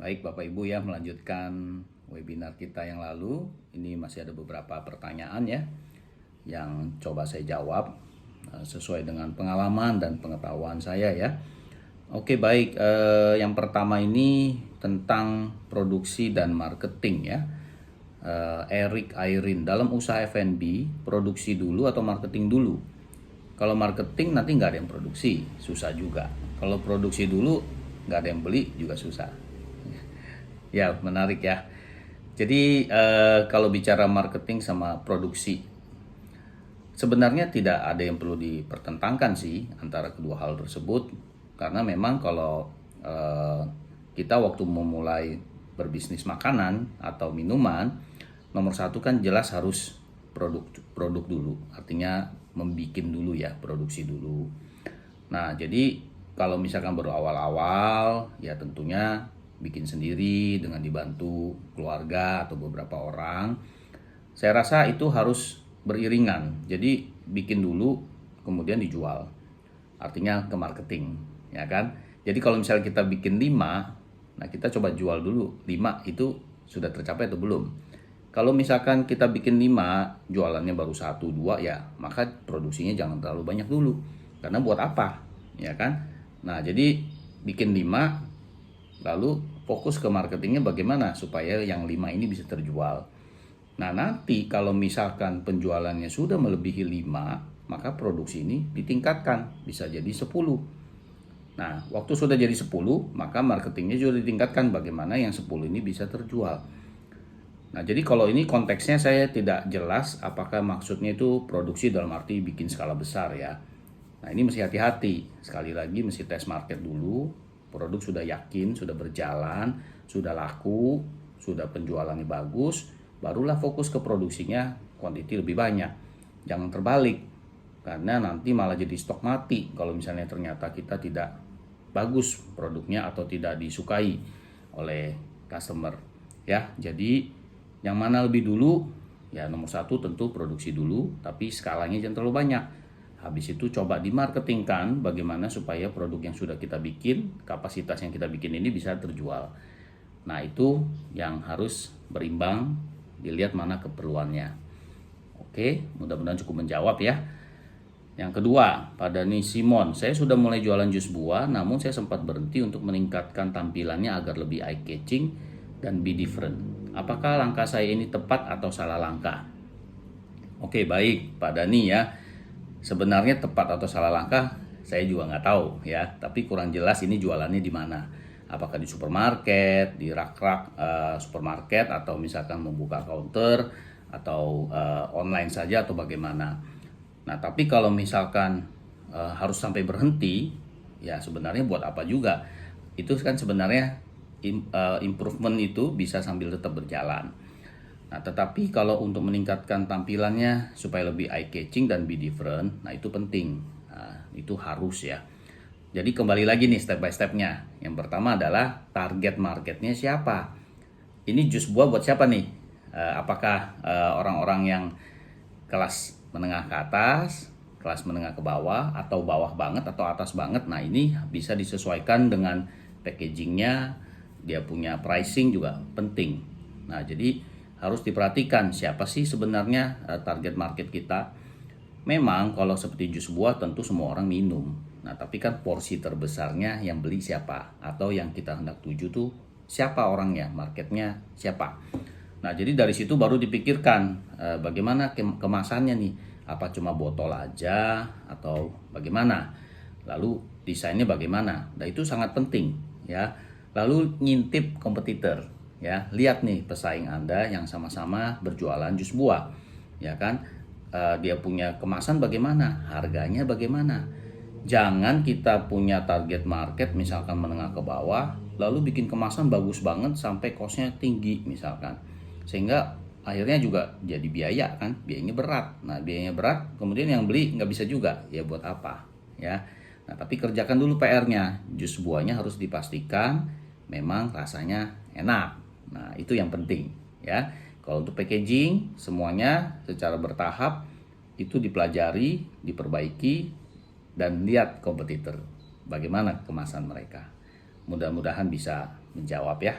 Baik Bapak Ibu ya, melanjutkan webinar kita yang lalu. Ini masih ada beberapa pertanyaan ya yang coba saya jawab sesuai dengan pengalaman dan pengetahuan saya ya. Oke baik, yang pertama ini tentang produksi dan marketing ya. Eric Ayrin, dalam usaha F&B, produksi dulu atau marketing dulu? Kalau marketing nanti nggak ada yang produksi, susah juga. Kalau produksi dulu nggak ada yang beli juga susah. Ya, menarik ya. Jadi kalau bicara marketing sama produksi, sebenarnya tidak ada yang perlu dipertentangkan sih antara kedua hal tersebut, karena memang kalau kita waktu memulai berbisnis makanan atau minuman, nomor satu kan jelas harus produk dulu, artinya membikin dulu ya, produksi dulu. Nah, jadi kalau misalkan baru awal-awal, ya tentunya bikin sendiri dengan dibantu keluarga atau beberapa orang. Saya rasa itu harus beriringan. Jadi bikin dulu, kemudian dijual. Artinya ke marketing, ya kan? Jadi kalau misalnya kita bikin 5, nah kita coba jual dulu. 5 itu sudah tercapai atau belum? Kalau misalkan kita bikin 5, jualannya baru 1, 2 ya, maka produksinya jangan terlalu banyak dulu. Karena buat apa? Ya kan? Nah, jadi bikin 5, lalu fokus ke marketingnya bagaimana supaya yang 5 ini bisa terjual. Nah, nanti kalau misalkan penjualannya sudah melebihi 5, maka produksi ini ditingkatkan, bisa jadi 10. Nah, waktu sudah jadi 10, maka marketingnya juga ditingkatkan bagaimana yang 10 ini bisa terjual. Nah, jadi kalau ini konteksnya saya tidak jelas apakah maksudnya itu produksi dalam arti bikin skala besar ya. Nah, ini mesti hati-hati. Sekali lagi mesti tes market dulu. Produk sudah yakin, sudah berjalan, sudah laku, sudah penjualannya bagus, barulah fokus ke produksinya kuantiti lebih banyak. Jangan terbalik. Karena nanti malah jadi stok mati kalau misalnya ternyata kita tidak bagus produknya atau tidak disukai oleh customer. Ya, jadi yang mana lebih dulu? Ya nomor satu tentu produksi dulu, tapi skalanya jangan terlalu banyak. Habis itu coba dimarketingkan bagaimana supaya produk yang sudah kita bikin, kapasitas yang kita bikin ini bisa terjual. Nah itu yang harus berimbang, dilihat mana keperluannya. Oke, mudah-mudahan cukup menjawab ya. Yang kedua, pada nih Simon, saya sudah mulai jualan jus buah, namun saya sempat berhenti untuk meningkatkan tampilannya agar lebih eye-catching dan be different. Apakah langkah saya ini tepat atau salah langkah? Oke, baik Pak Dani ya. Sebenarnya tepat atau salah langkah saya juga nggak tahu ya. Tapi kurang jelas ini jualannya di mana. Apakah di supermarket, di rak-rak supermarket, atau misalkan membuka counter, atau online saja, atau bagaimana. Nah, tapi kalau misalkan harus sampai berhenti, ya sebenarnya buat apa juga? Itu kan sebenarnya improvement itu bisa sambil tetap berjalan. Nah, tetapi kalau untuk meningkatkan tampilannya supaya lebih eye-catching dan be different, nah itu penting. Nah, itu harus ya. Jadi kembali lagi nih step by stepnya. Yang pertama adalah target marketnya siapa? Ini jus buah buat siapa nih? Apakah orang-orang yang kelas menengah ke atas, kelas menengah ke bawah, atau bawah banget, atau atas banget? Nah ini bisa disesuaikan dengan packagingnya, dia punya pricing juga penting. Nah jadi harus diperhatikan siapa sih sebenarnya target market kita. Memang kalau seperti jus buah tentu semua orang minum. Nah tapi kan porsi terbesarnya yang beli siapa, atau yang kita hendak tuju tuh siapa orangnya, marketnya siapa. Nah jadi dari situ baru dipikirkan bagaimana kemasannya nih, apa cuma botol aja atau bagaimana, lalu desainnya bagaimana. Nah itu sangat penting ya. Lalu ngintip kompetitor ya, lihat nih pesaing Anda yang sama-sama berjualan jus buah ya kan. Dia punya kemasan bagaimana, harganya bagaimana. Jangan kita punya target market misalkan menengah ke bawah, lalu bikin kemasan bagus banget sampai costnya tinggi misalkan, sehingga akhirnya juga jadi biaya kan, biayanya berat. Nah biayanya berat, kemudian yang beli nggak bisa juga, ya buat apa ya. Nah tapi kerjakan dulu PR-nya, jus buahnya harus dipastikan memang rasanya enak. Nah itu yang penting ya. Kalau untuk packaging semuanya secara bertahap itu dipelajari, diperbaiki, dan lihat kompetitor bagaimana kemasan mereka. Mudah-mudahan bisa menjawab ya.